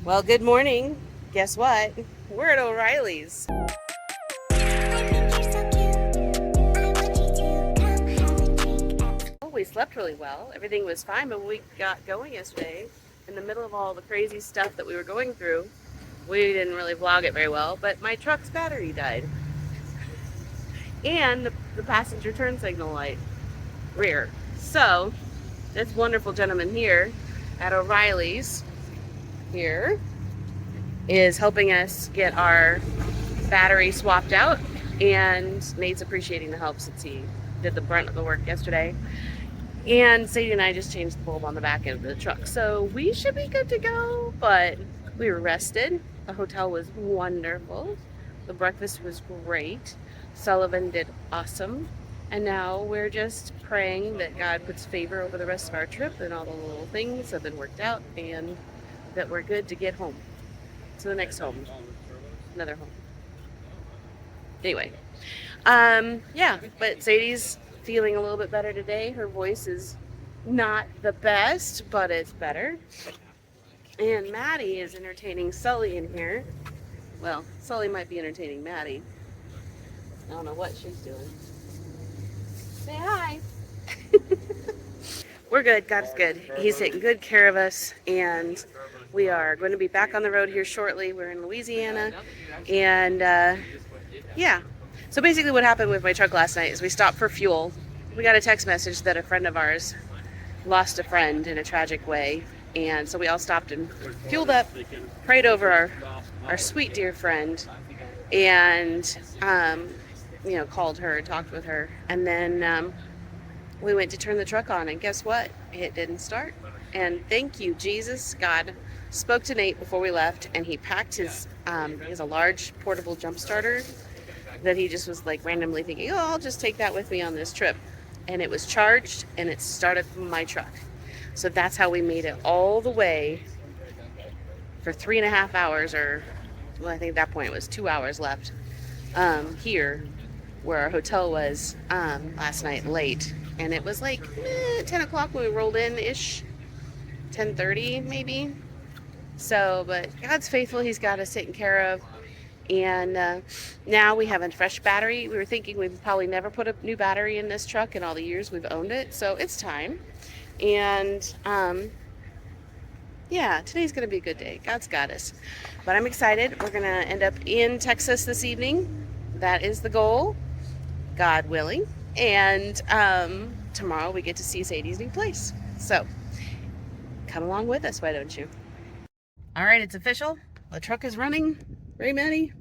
Well, good morning. Guess what? We're at O'Reilly's. We slept really well. Everything was fine, but when we got going yesterday, in the middle of all the crazy stuff that we were going through, we didn't really vlog it very well, but my truck's battery died. And the passenger turn signal light, rear. So, this wonderful gentleman here at O'Reilly's here is helping us get our battery swapped out, and Nate's appreciating the help since he did the brunt of the work yesterday. And Sadie and I just changed the bulb on the back end of the truck. So we should be good to go, but we were rested. The hotel was wonderful. The breakfast was great. Sullivan did awesome. And now we're just praying that God puts favor over the rest of our trip and all the little things have been worked out and that we're good to get home. To the next home. Another home. Anyway, yeah, but Sadie's feeling a little bit better today. Her voice is not the best, but it's better. And Maddie is entertaining Sully in here. Well, Sully might be entertaining Maddie. I don't know what she's doing. Say hi. We're good. God's good. He's taking good care of us, and we are going to be back on the road here shortly. We're in Louisiana, and yeah. So basically what happened with my truck last night is we stopped for fuel. We got a text message that a friend of ours lost a friend in a tragic way. And so we all stopped and fueled up, prayed over our sweet dear friend, and called her, talked with her. And then we went to turn the truck on, and guess what? It didn't start. And thank you, Jesus. God spoke to Nate before we left, and he packed his, he has a large portable jump starter that he just was like randomly thinking, oh, I'll just take that with me on this trip. And it was charged and it started my truck. So that's how we made it all the way for 3.5 hours, or well, I think at that point it was 2 hours left here where our hotel was last night late. And it was like 10 o'clock when we rolled in ish, 10:30 maybe. So, but God's faithful. He's got us taken care of. And now we have a fresh battery. We were thinking we'd probably never put a new battery in this truck in all the years we've owned it. So it's time. And yeah, today's going to be a good day. God's got us. But I'm excited. We're going to end up in Texas this evening. That is the goal, God willing. And tomorrow we get to see Sadie's new place. So come along with us, why don't you? All right, it's official. The truck is running. Right, Maddie?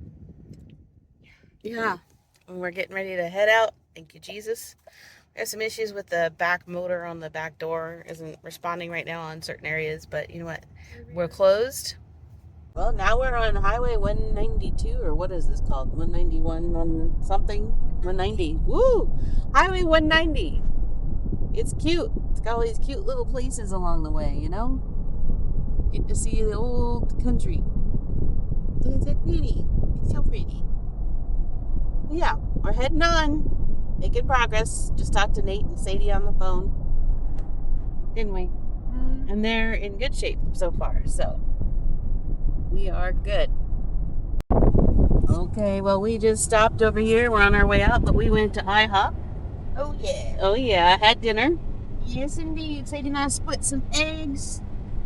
Yeah. We're getting ready to head out. Thank you, Jesus. We have some issues with the back motor on the back door. Isn't responding right now on certain areas, but you know what? We're closed. Well, now we're on Highway 192, or what is this called? 191 on something? 190. Woo! Highway 190. It's cute. It's got all these cute little places along the way, you know? Get to see the old country. It's so pretty. It's so pretty. Yeah, we're heading on. Making progress. Just talked to Nate and Sadie on the phone. Didn't we? And they're in good shape so far. So we are good. Okay, well, we just stopped over here. We're on our way out, but we went to IHOP. Oh, yeah. Oh, yeah, I had dinner. Yes, indeed. Sadie and I split some eggs,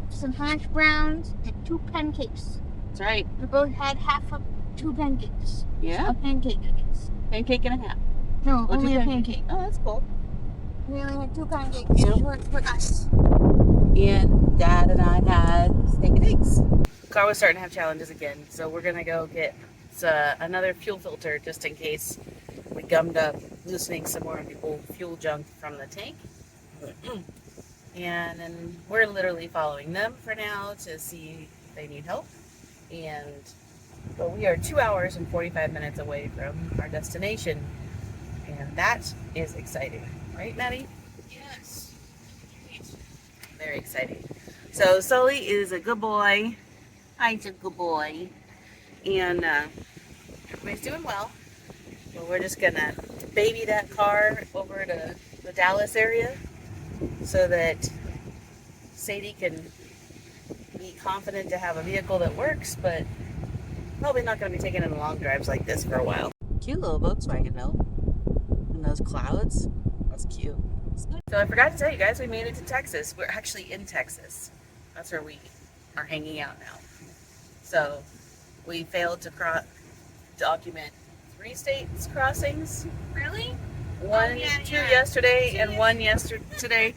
some hash browns, and 2 pancakes. That's right. We both had half of 2 pancakes. Yeah? A pancake, I guess. Pancake and a half. No, Oh, only 2 a pancake. Oh, that's cool. We only had 2 pancakes for us. And Dad and I had steak and eggs. The car was starting to have challenges again, so we're going to go get another fuel filter just in case we gummed up loosening some more of the old fuel junk from the tank. And then we're literally following them for now to see if they need help. But we are 2 hours and 45 minutes away from our destination, and that is exciting, right, Maddie? Yes. Very exciting. So Sully is a good boy. He's a good boy, and everybody's doing well. But we're just gonna baby that car over to the Dallas area so that Sadie can meet confident to have a vehicle that works, but probably not going to be taking any long drives like this for a while. Cute little Volkswagen though. And those clouds. That's cute. So I forgot to tell you guys, we made it to Texas. We're actually in Texas. That's where we are hanging out now. So we failed to document 3 states crossings. Really? Two yesterday and one today.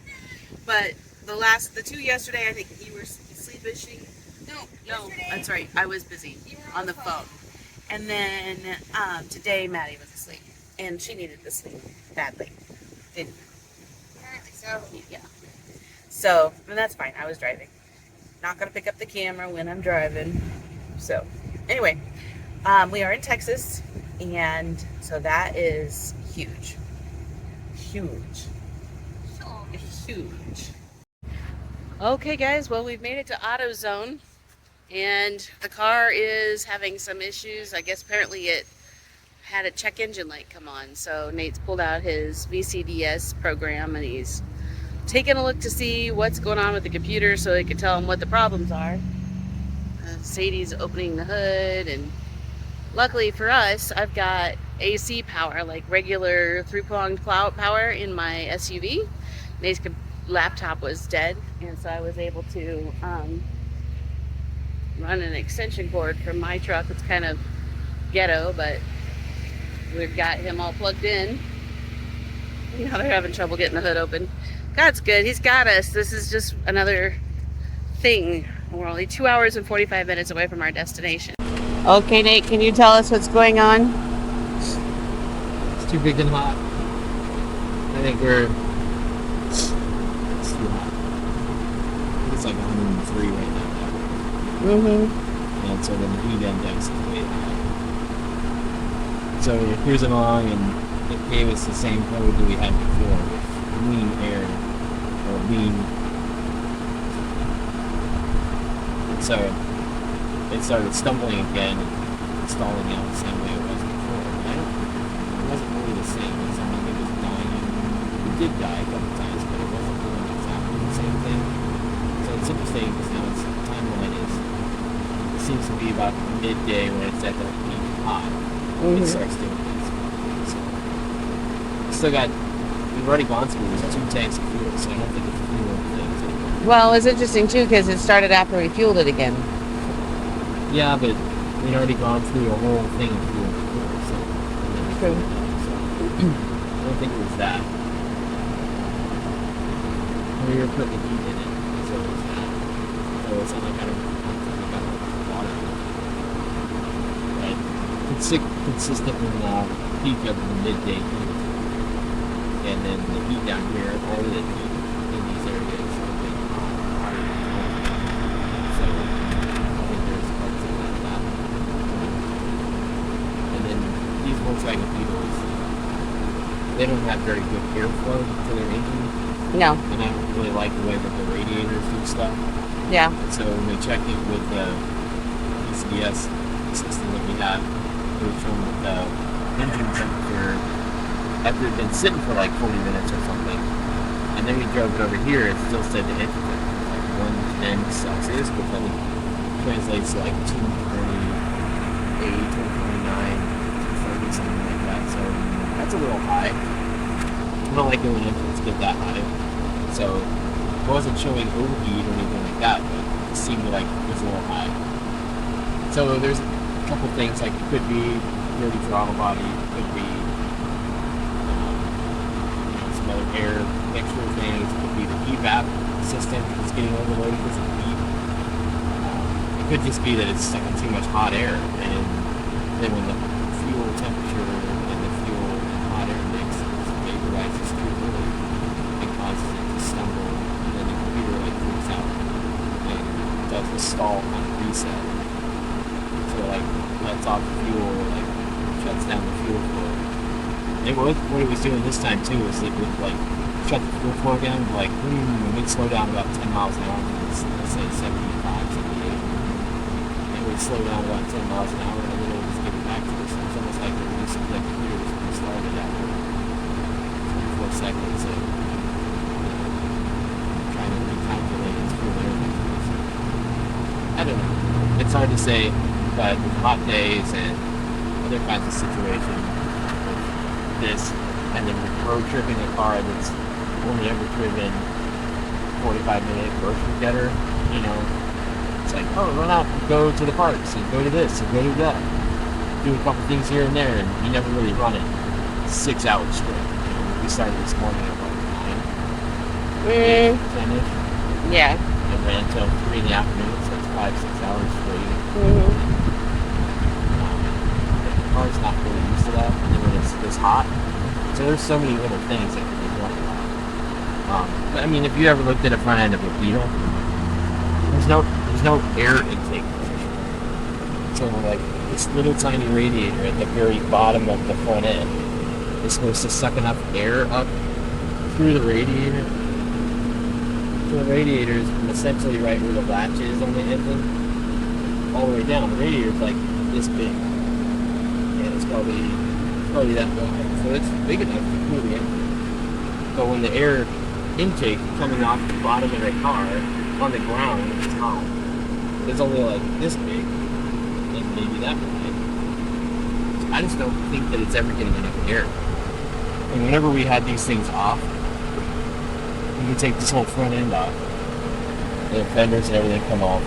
But the 2 yesterday, I think you were sleep fishing. No, that's right. I was busy on the phone. And then today, Maddie was asleep, and she needed to sleep badly. Didn't. Apparently so. Yeah. So, and that's fine. I was driving. Not gonna pick up the camera when I'm driving. So, anyway, we are in Texas, and so that is huge. Huge. Huge. Okay, guys. Well, we've made it to AutoZone, and the car is having some issues. I guess apparently it had a check engine light come on. So Nate's pulled out his VCDS program, and he's taking a look to see what's going on with the computer so he can tell him what the problems are. Sadie's opening the hood, and luckily for us, I've got AC power, like regular 3-pronged power in my SUV. Nate's laptop was dead, and so I was able to run an extension cord from my truck. It's kind of ghetto, but we've got him all plugged in. Now they're having trouble getting the hood open. God's good. He's got us. This is just another thing. We're only 2 hours and 45 minutes away from our destination. Okay, Nate, can you tell us what's going on? It's too big and hot. I think it's too hot. It's like 103 right now. And so then the heat index is way high. So we're cruising along, and it gave us the same code that we had before, lean air, or lean. And so it started stumbling again, and stalling out the same way it was before. And it wasn't really the same. It sounded like it was dying. It did die a couple times, but it wasn't doing exactly the same thing. So it's interesting because now its timeline it seems to be about midday when it's at the peak hot. It starts doing this. So we've already gone through 2 tanks of fuel, so I don't think it's fuel things anymore. Well, it's interesting too because it started after we fueled it again. Yeah, but we'd already gone through a whole thing of fuel before, so True. I don't think it was that. We were putting the heat in it, so it was that. So it's not like I don't think water. But consistent with the peak of the midday heat. And then the heat down here, all of the heat in these areas are being hot. So I think there's parts of that. And then these Volkswagen Beetles, they don't have very good airflow to their engine. No. And I don't really like the way that the radiators do stuff. Yeah. So when we checked it with the PCS system that we have, it was showing that the engine temperature, after it had been sitting for like 40 minutes or something, and then we drove it over here, it still said the engine temperature was like 110 Celsius, which I think translates to like 238, 229, 230, something like that. So that's a little high. I don't like it when engines get that high. So it wasn't showing overheat or anything like that, but it seemed like it was a little high. So there's a couple things, like it could be dirty throttle body, it could be some other air mixture things, it could be the evap system that's getting overloaded because of heat. It could just be that it's sucking too much hot air, and then when the fuel temperature and the fuel and hot air mix vaporizes too early, it causes it to stumble, and then the computer freaks out and does a stall kind of reset. So lets off the fuel, shuts down the fuel flow. And what it was doing this time too is it would shut the fuel flow down, and we'd slow down about 10 miles an hour, let's say 75, 78. It would slow down about 10 miles an hour, and then it would just get it back to this. It's almost like the computer was restarted after 3-4 seconds of trying to recalculate its fuel air mixtures. I don't know. It's hard to say, but with hot days and other kinds of situations, this, and then road tripping a car that's only ever driven 45-minute grocery getter, you know, it's like, oh, run out, go to the parks, and go to this, and go to that. Do a couple things here and there, and you never really run it 6 hours straight. You know, we started this morning at like 9, 10-ish, Yeah. and ran until 3 in the afternoon, so it's 5-6 hours straight. The car's not really used to that, and then when it's this hot, so there's so many little things that can be going on. But I mean, if you ever looked at a front end of a Beetle, there's no air intake. So like this little tiny radiator at the very bottom of the front end is supposed to suck enough air up through the radiator. So the radiator is essentially right where the latch is on the engine, all the way down. The radiator is like this big, and it's probably that wide. So it's big enough to cool the engine. But when the air intake coming off the bottom of the car on the ground is hot, it's only like this big, and maybe that big. I just don't think that it's ever getting enough air. And whenever we had these things off, you can take this whole front end off, the fenders and everything come off,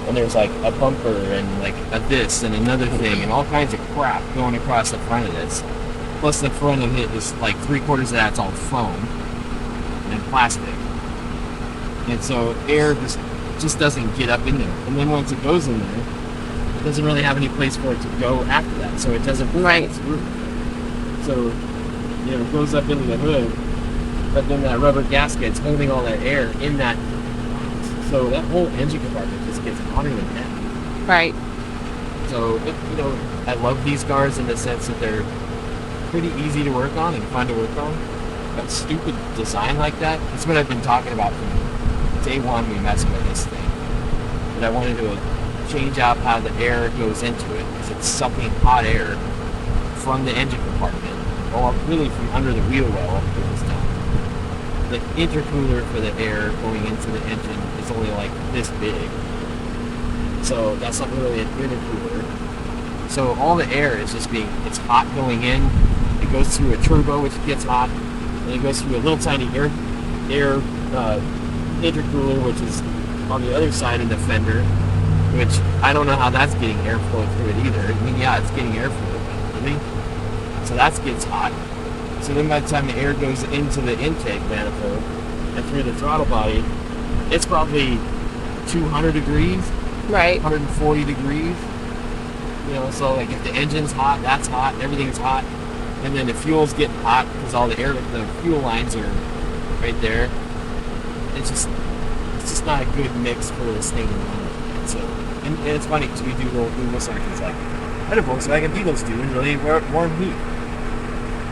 and there's like a bumper and like a this and another thing and all kinds of crap going across the front of this. Plus the front of it is like 3/4 of that's all foam and plastic, and so air just doesn't get up in there. And then once it goes in there, it doesn't really have any place for it to go after that, so it doesn't Right. through. So it goes up into the hood, but then that rubber gasket's holding all that air in that, so that whole engine compartment just gets hotter than that. Right. So I love these cars in the sense that they're pretty easy to work on and fun to work on. But stupid design like that, that's what I've been talking about from day one we messed with this thing. But I wanted to change out how the air goes into it, because it's sucking hot air from the engine compartment, or really from under the wheel well up to this down. The intercooler for the air going into the engine is only like this big. So that's not really an intercooler. So all the air is just it's hot going in. It goes through a turbo, which gets hot, and it goes through a little tiny air intercooler, which is on the other side of the fender, which I don't know how that's getting airflow through it either. I mean, yeah, it's getting airflow, but really? So that gets hot. So then by the time the air goes into the intake manifold and through the throttle body, it's probably 200 degrees, Right. 140 degrees. So like if the engine's hot, that's hot, everything's hot. And then the fuel's getting hot because all the fuel lines are right there. It's just not a good mix for this thing to run. So, and it's funny because we do little Google searches like, what do Volkswagen Beetles do in really warm heat?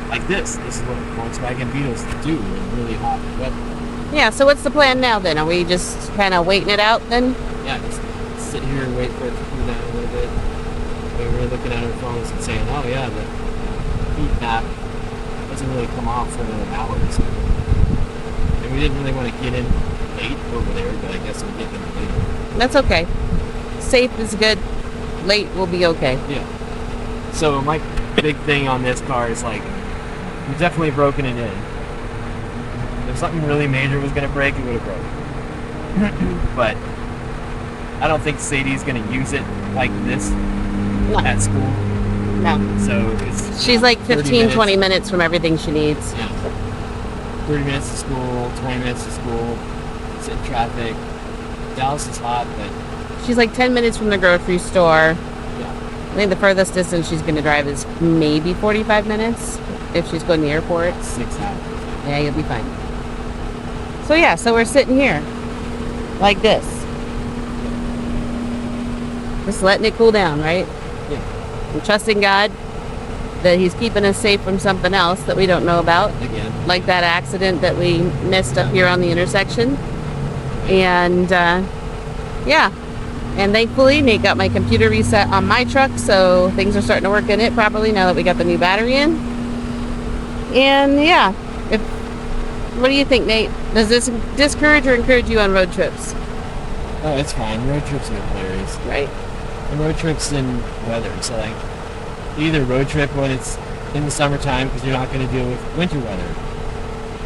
Like this is what Volkswagen Beetles do in really hot weather. Yeah, so what's the plan now then? Are we just kind of waiting it out then? Yeah, just sit here and wait for it to cool down a little bit. We were looking at our phones and saying, oh yeah, the heat map doesn't really come off for another hour or so. And we didn't really want to get in late over there, but I guess we'll get in later. That's okay. Safe is good. Late will be okay. Yeah. So my big thing on this car is like, we've definitely broken it in. If something really major was going to break, it would have broken. But I don't think Sadie's going to use it like this at school. No. So She's like 30 15, 20 minutes from everything she needs. Yeah. 30 minutes to school, 20 minutes to school, sit in traffic. Dallas is hot, but She's like 10 minutes from the grocery store. yeah. I think the furthest distance she's going to drive is maybe 45 minutes if she's going to the airport. 6 hours. Yeah, you'll be fine. So yeah, so we're sitting here like this. Just letting it cool down, right? Yeah. And trusting God that he's keeping us safe from something else that we don't know about. Again. Like that accident that we missed up here on the intersection. And yeah. And thankfully Nate got my computer reset on my truck, so things are starting to work in it properly now that we got the new battery in. And yeah, what do you think, Nate? Does this discourage or encourage you on road trips? Oh, it's fine. Road trips are hilarious. right? And road trips in weather. So like, you either road trip when it's in the summertime because you're not going to deal with winter weather,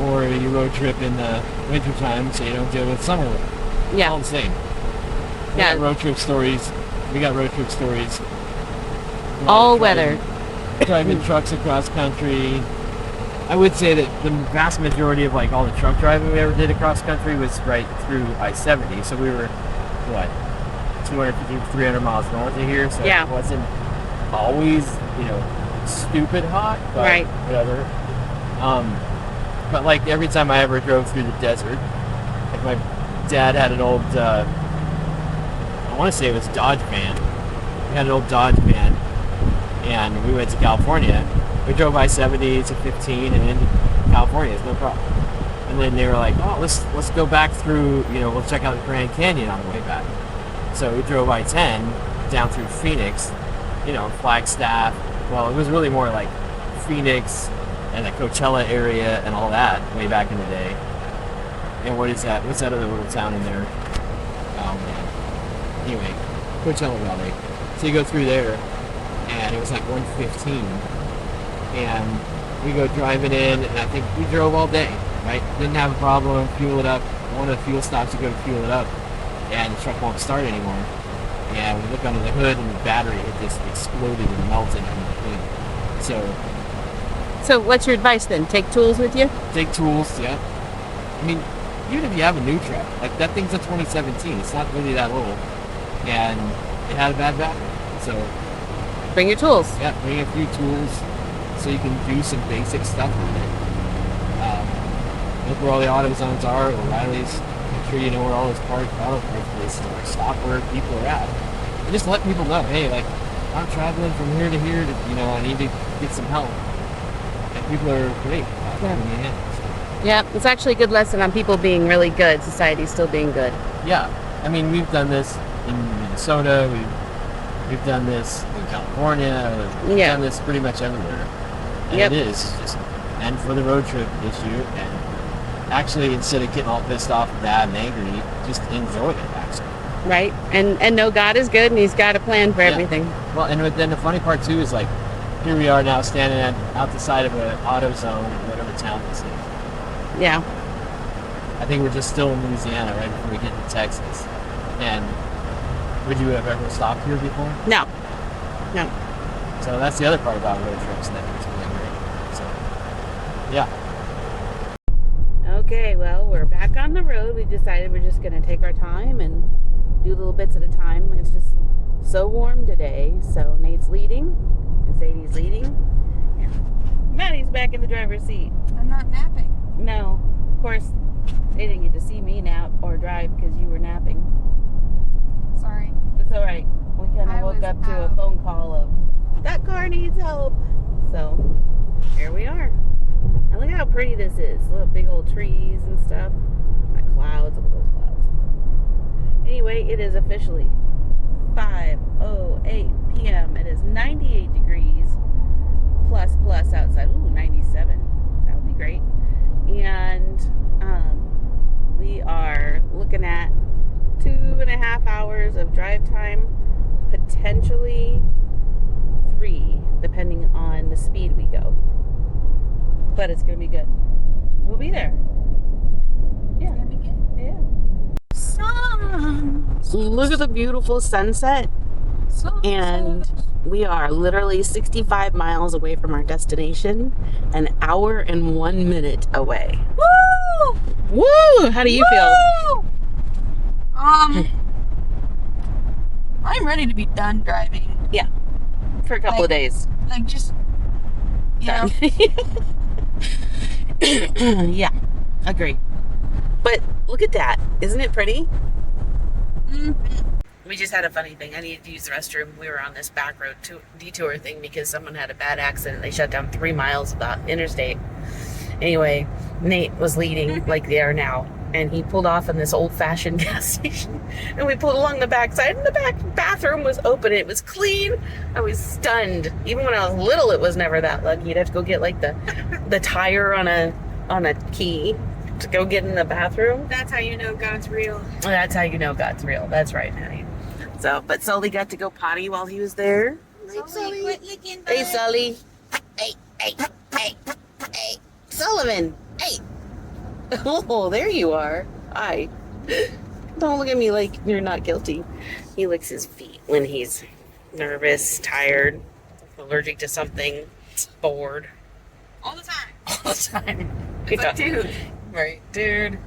or you road trip in the winter time so you don't deal with summer weather. Yeah. All the same. Yeah. We got road trip stories. All Driving- weather. Driving trucks across country. I would say that the vast majority of like all the truck driving we ever did across country was right through I-70. So we were, what, 250, 300 miles north of here. So Yeah. it wasn't always, stupid hot, but Right. whatever. But like every time I ever drove through the desert, like my dad had an old, I want to say it was Dodge van. We had an old Dodge van, and we went to California. We drove I-70 to 15 and into California. It's no problem. And then they were like, "Oh, let's go back through. We'll check out the Grand Canyon on the way back." So we drove I-10 down through Phoenix, Flagstaff. Well, it was really more like Phoenix and the Coachella area and all that way back in the day. And what is that? What's that other little town in there? Oh man. Anyway, Coachella Valley. So you go through there, and it was like 1:15, and we go driving in, and I think we drove all day, right? Didn't have a problem, fuel it up. One of the fuel stops, you go to fuel it up, and the truck won't start anymore. And we look under the hood, and the battery had just exploded and melted in between. So what's your advice then? Take tools with you? Take tools, yeah. I mean, even if you have a new truck, like that thing's a 2017, it's not really that old, and it had a bad battery. So Bring your tools. yeah, bring a few tools so you can do some basic stuff with it. Look where all the AutoZones are, O'Reilly's. Make sure you know where all those auto parts places are, stop where people are at. And just let people know, hey, like, I'm traveling from here to here, I need to get some help. And people are great about giving me a hand. Yeah, it's actually a good lesson on people being really good, society still being good. Yeah, I mean, we've done this in Minnesota, we've done this in California, we've Yeah. done this pretty much everywhere. And Yep. it is just, and for the road trip issue, and actually, instead of getting all pissed off and mad and angry, just enjoy it, actually. Right? And know God is good and He's got a plan for Yeah. everything. Well, and then the funny part, too, is like, here we are now standing out the side of an AutoZone in whatever town this is. Yeah. I think we're just still in Louisiana right before we get to Texas. And would you have ever stopped here before? No. No. So that's the other part about road trips that is really great. So, yeah. Okay, well, we're back on the road. We decided we're just going to take our time and do little bits at a time. It's just so warm today. So Nate's leading and Sadie's leading. Maddie's back in the driver's seat. I'm not napping. No, of course, they didn't get to see me nap or drive because you were napping. Sorry. It's all right. We kind of I woke was up to a out. phone call of, that car needs help. So, here we are. And look at how pretty this is. Little big old trees and stuff. The clouds, look at those clouds. Anyway, it is officially 5:08 p.m. It is 98 degrees plus outside. Ooh, 97. That would be great. And we are looking at 2.5 hours of drive time, potentially 3, depending on the speed we go. But it's going to be good. We'll be there. Yeah. It's gonna be good. Yeah. Sun. Look at the beautiful sunset. And we are literally 65 miles away from our destination, an hour and 1 minute away. Woo! Woo! How do you feel? Woo! I'm ready to be done driving. For a couple of days. Like, just, Done. Yeah, agree. But look at that. Isn't it pretty? Mhm. We just had a funny thing. I needed to use the restroom. We were on this back road detour thing because someone had a bad accident. They shut down 3 miles of the interstate. Anyway, Nate was leading like they are now. And he pulled off in this old-fashioned gas station. And we pulled along the backside, and the back bathroom was open. It was clean. I was stunned. Even when I was little, it was never that lucky. You'd have to go get like the tire on a key. to go get in the bathroom. That's how you know God's real. That's how you know God's real. That's right, Maddie. So, but Sully got to go potty while he was there. Sully, quit licking, Hey, bud. Sully. Hey, hey, hey, hey. Sullivan. Hey. Oh, there you are. Hi. Don't look at me like you're not guilty. He licks his feet when he's nervous, tired, allergic to something, bored. All the time. All the time. It's like, dude, Right, dude.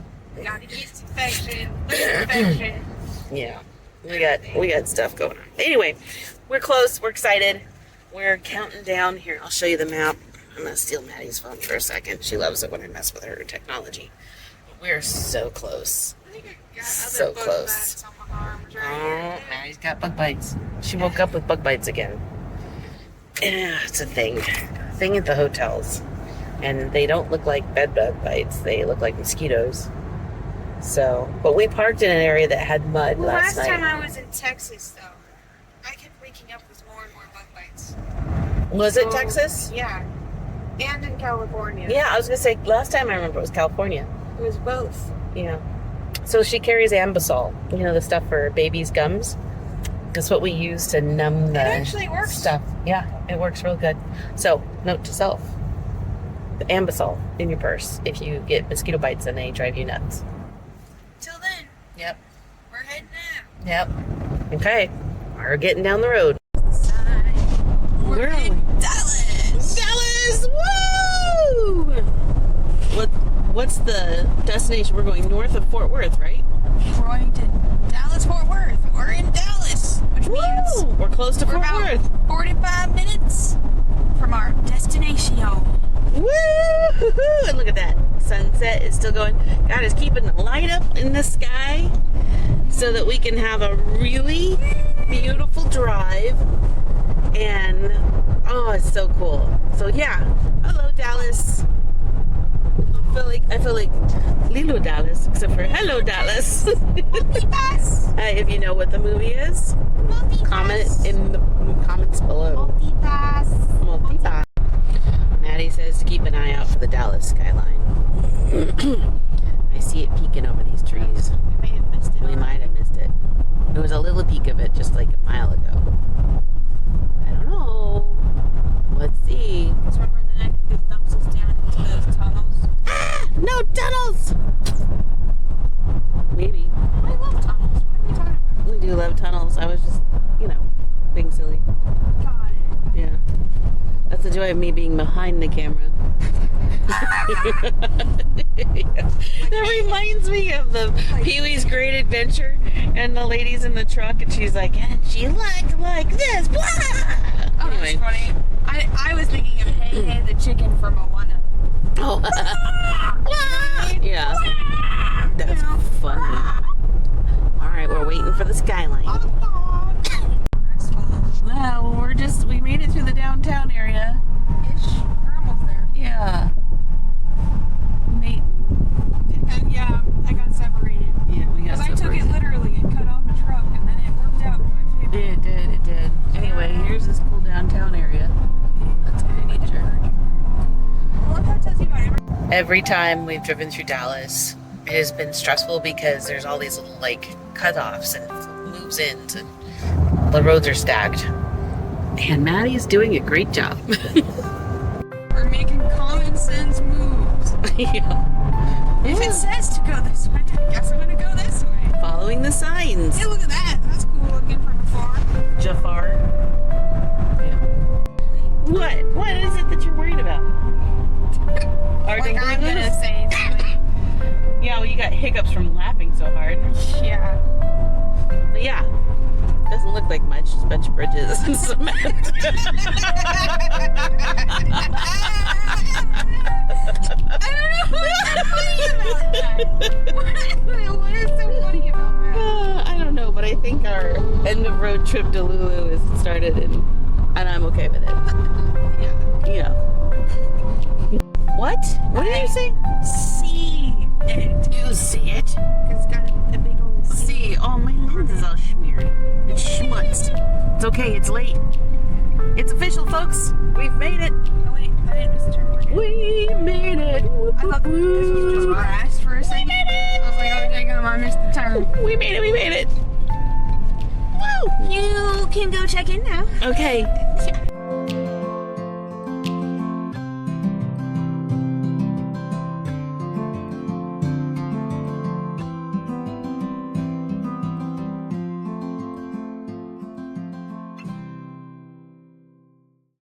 got a yeast infection, liver infection. Yeah. We got stuff going on. Anyway, we're close. We're excited. We're counting down here. I'll show you the map. I'm gonna steal Maddie's phone for a second. She loves it when I mess with her technology. But we're so close. I think I got So other bug close. bites on my arms right Oh, here. Maddie's got bug bites. She woke up with bug bites again. Yeah, it's a thing. Thing at the hotels. And they don't look like bed bug bites. They look like mosquitoes. So, but we parked in an area that had mud Well, last last time night. I was in Texas, though, I kept waking up with more and more bug bites. Was it So, Texas? Yeah. And in California. Yeah, I was gonna say last time I remember it was California. It was both. Yeah. So she carries Ambisol, you know, the stuff for babies' gums. That's what we use to numb the It actually works. stuff. Yeah, it works real good. So, note to self: the Ambisol in your purse if you get mosquito bites and they drive you nuts. Till then, Yep. we're heading out. Yep. Okay, we're getting down the road. We're in Dallas. Dallas! Woo! What's the destination? We're going north of Fort Worth, right? We're going to Dallas, Fort Worth. We're in Dallas, which means Woo! We're close to we're Fort about Worth. 45 minutes from our destination. Woo! And look at that. Sunset is still going. God is keeping the light up in the sky so that we can have a really beautiful drive. And oh, it's so cool. So yeah. Hello, Dallas. I feel like Lilo Dallas, except for hello, Dallas. Multipass. If you know what the movie is, comment in the comments below. Multipass. Multipass. Maddie says to keep an eye out for the Dallas skyline. I see it peeking over these trees. We may have missed it. We might have missed it. There was a little peek of it just like a mile ago. I don't know. Let's see. Just remember the night that dumps us down into those tunnels. Ah, no tunnels! Maybe. I love tunnels. What are we talking about? We do love tunnels. I was just, being silly. Got it. Yeah. That's the joy of me being behind the camera. That reminds me of the Pee-wee's Great Adventure and the ladies in the truck, and she's like, and she looked like this. Blah! Oh, Anyway. that's funny. I was thinking of Hey Hey the chicken from Moana. Oh. Yeah. That's funny. All right, we're waiting for the skyline. Well, we made it through the downtown area. Ish. We're almost there. Yeah. And yeah, I got separated. Yeah, we got Because I took separated. it literally and cut off the truck, and then it worked out in my favor. It did. Anyway, here's this cool downtown area. That's good nature. I love how it tells you about everything. Every time we've driven through Dallas, it has been stressful because there's all these little cutoffs and moves in, and the roads are stacked. And Maddie is doing a great job. We're making common sense moves. Yeah. If it says to go this way, I guess I'm gonna go this way. Following the signs. Hey, look at that. That's cool looking from afar. Jafar. Yeah. What? What is it that you're worried about? Are Like I'm gonna say something. Yeah, well, you got hiccups from laughing so hard. Yeah. But yeah, doesn't look like much. Just a bunch of bridges and cement. What is so funny about that? I don't know, but I think our end of road trip to Lulu is started, and I'm okay with it. Yeah. What? What did you say? See it. You see it? It's got a big old C. See, oh, my lens is all smeared. It's schmutzed. It's okay, it's late. It's official, folks. We've made it. Oh wait, I didn't miss the turn. We're good. We made it. I thought this was just grass for a second. I was like, oh dang, I missed the turn. We made it, we made it. Woo! You can go check in now. Okay.